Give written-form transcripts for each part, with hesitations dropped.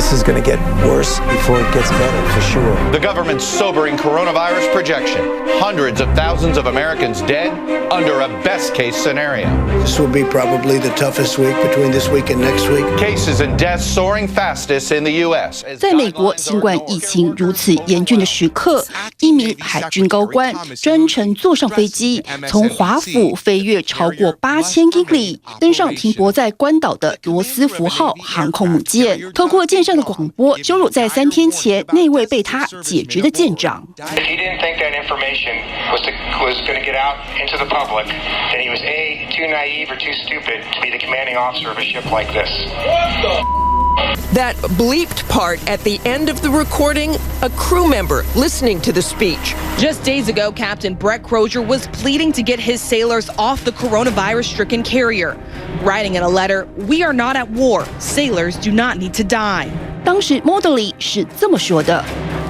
This is going to get worse before it gets better, for sure. The government's sobering coronavirus projection. Hundreds of thousands of Americans dead under a best-case scenario. This will be probably the toughest week between this week and next week. Cases and deaths soaring fastest in the U.S. 在美国新冠疫情如此严峻的时刻，一名海军高官专程坐上飞机，从华府飞越超过8000英里，登上停泊在关岛的罗斯福号航空母舰，透过舰上的广播羞辱在3天前那位被他解职的舰长。If he didn't think that information was going to get out into the public, then he was A, too naive or too stupid to be the commanding officer of a ship like this. That bleeped part at the end of the recording, a crew member listening to the speech. Just days ago, Captain Brett Crozier was pleading to get his sailors off the coronavirus-stricken carrier. Writing in a letter, "We are not at war. Sailors do not need to die." 当时 Motley 是这么说的。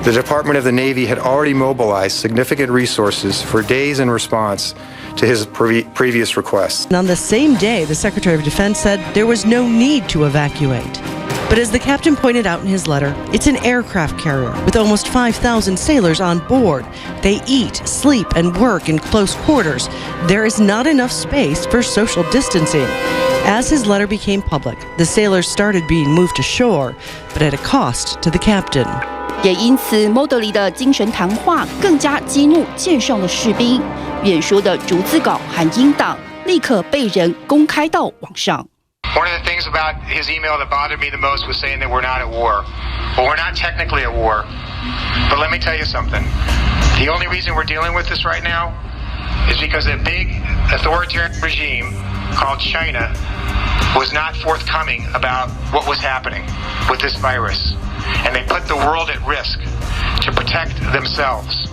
The Department of the Navy had already mobilized significant resources for days in response to his previous requests. On the same day, the Secretary of Defense said there was no need to evacuate. But as the captain pointed out in his letter, it's an aircraft carrier with almost 5,000 sailors on board. They eat, sleep, and work in close quarters. There is not enough space for social distancing. As his letter became public, the sailors started being moved to shore, but at a cost to the captain. 也因此 Motley 的精神谈话更加激怒舰上的士兵，演说的逐字稿和音档立刻被人公开到网上。One of the things about his email that bothered me the most was saying that we're not at war. Well, we're not technically at war, but let me tell you something. The only reason we're dealing with this right now is because a big authoritarian regime called China was not forthcoming about what was happening with this virus. And they put the world at risk to protect themselves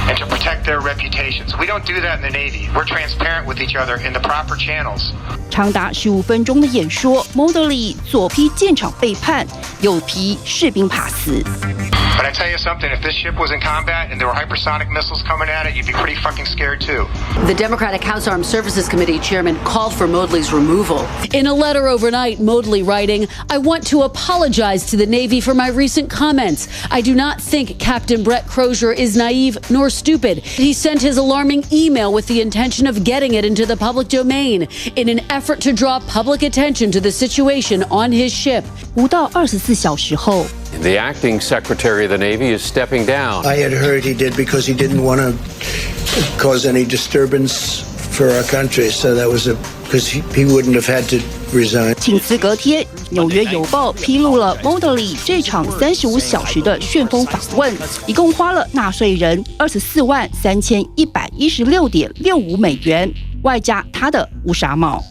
and to protect their reputations. We don't do that in the Navy. We're transparent with each other in the proper channels. 长达15分钟的演说 ，Motley 左批舰长背叛，右批士兵怕死。But I tell you something, if this ship was in combat and there were hypersonic missiles coming at it, you'd be pretty fucking scared too. The Democratic House Armed Services Committee chairman called for Motley's removal. In a letter overnight, Motley writing, "I want to apologize to the Navy for my recent comments. I do not think Captain Brett Crozier is naive nor stupid. He sent his alarming email with the intention of getting it into the public domain in an effort to draw public attention to the situation on his ship." 不到24小时后。The acting Secretary of the Navy is stepping down. I had heard he did because he didn't want to cause any disturbance for our country, so that was because he wouldn't have had to resign. 请辞隔天，《纽约邮报》披露了 Motley 这场35小时的旋风访问，一共花了纳税人243116.65美元，外加他的乌纱帽。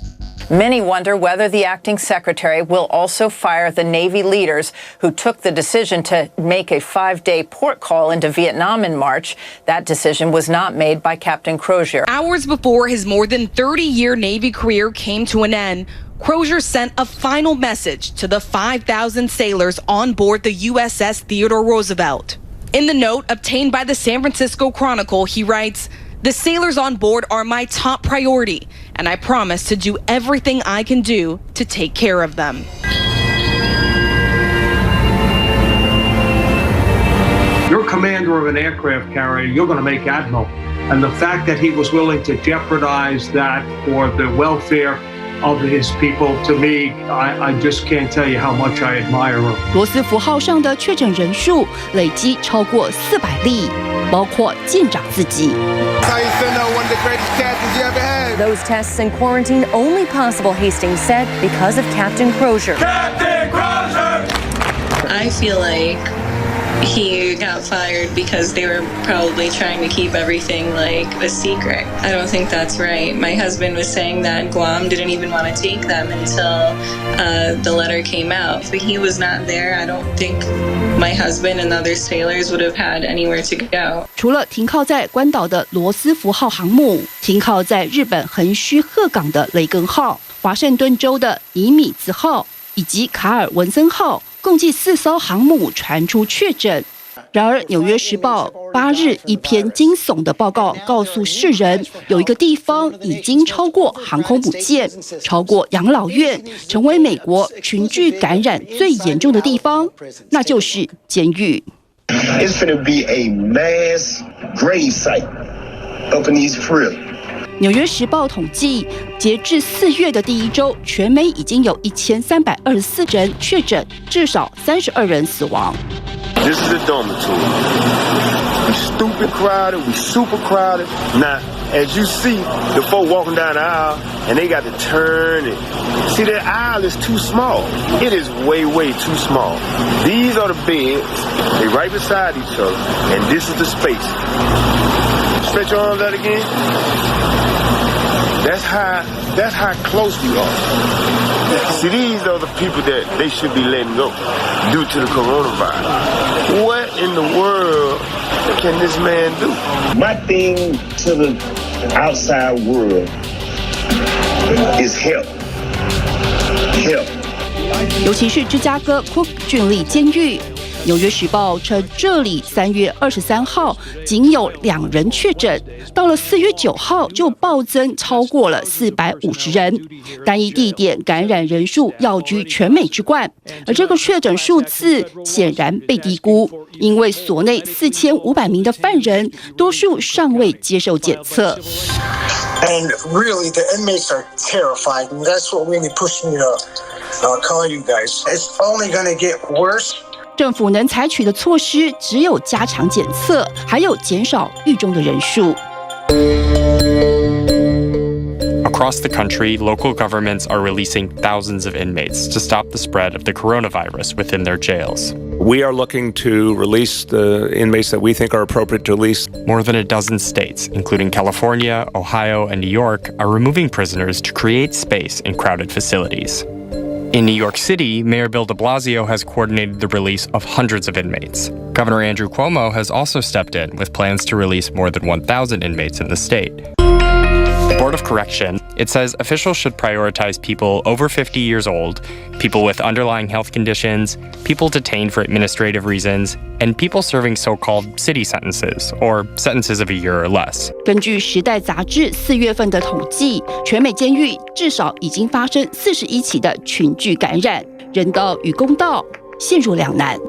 Many wonder whether the acting secretary will also fire the Navy leaders who took the decision to make a 5-day port call into Vietnam in March. That decision was not made by Captain Crozier. Hours before his more than 30-year Navy career came to an end, Crozier sent a final message to the 5,000 sailors on board the USS Theodore Roosevelt. In the note obtained by the San Francisco Chronicle, he writes, "The sailors on board are my top priority, and I promise to do everything I can do to take care of them." You're commander of an aircraft carrier, you're going to make admiral. And the fact that he was willing to jeopardize that for the welfare of his people, to me, I just can't tell you how much I admire him. 罗斯福号上的确诊人数累积超过400例，包括舰长自己。Those tests and quarantine only possible, Hastings said, because of Captain Crozier. Captain Crozier! I feel like he got fired because they were probably trying to keep everything like a secret. I don't think that's right. My husband was saying that Guam didn't even want to take them until the letter came out. If he was not there, I don't think my husband and other sailors would have had anywhere to go. 除了停靠在关岛的罗斯福号航母，停靠在日本横须贺港的雷根号、华盛顿州的尼米兹号以及卡尔文森号，共计4艘航母传出确诊。然而，《纽约时报》8日一篇惊悚的报告告诉世人，有一个地方已经超过航空母舰，超过养老院，成为美国群聚感染最严重的地方，那就是监狱。It's going to be a mass grave site up in these prisons.《纽约时报》统计，截至4月的第一周，全美已经有1324人确诊，至少32人死亡。This is a dormitory. We stupid crowded, we super crowded. Now, as you see, the folk walking down the aisle, and they got to turn it. See, that aisle is too small. It is way, way too small. These are the beds. They right beside each other, and this is the space. Stretch your arms out again. That's how close we are. See, these are the people that they should be letting go due to the coronavirus. What in the world can this man do? My thing to the outside world is help. Help. 尤其是芝加哥 Cook 郡立监狱。《纽约时报》称，这里3月23号仅有2人确诊，到了4月9号就暴增超过了450人，单一地点感染人数要居全美之冠。而这个确诊数字显然被低估，因为所内4500名的犯人，多数尚未接受检测。And really, the inmates are terrified, and that's what really pushed me to call you guys. It's only going to get worse.政府能采取的措施只有加强检测，还有减少狱中的人数。Across the country, local governments are releasing thousands of inmates to stop the spread of the coronavirus within their jails. We are looking to release the inmates that we think are appropriate to release. More than a dozen states, including California, Ohio, and New York, are removing prisoners to create space in crowded facilities. In New York City, Mayor Bill de Blasio has coordinated the release of hundreds of inmates. Governor Andrew Cuomo has also stepped in with plans to release more than 1,000 inmates in the state. The Board of Correction, it says officials should prioritize people over 50 years old, people with underlying health conditions, people detained for administrative reasons, and people serving so-called city sentences, or sentences of a year or less. 根据《时代》杂志4月份的统计，全美监狱至少已经发生41起的群聚感染，人道与公道陷入两难。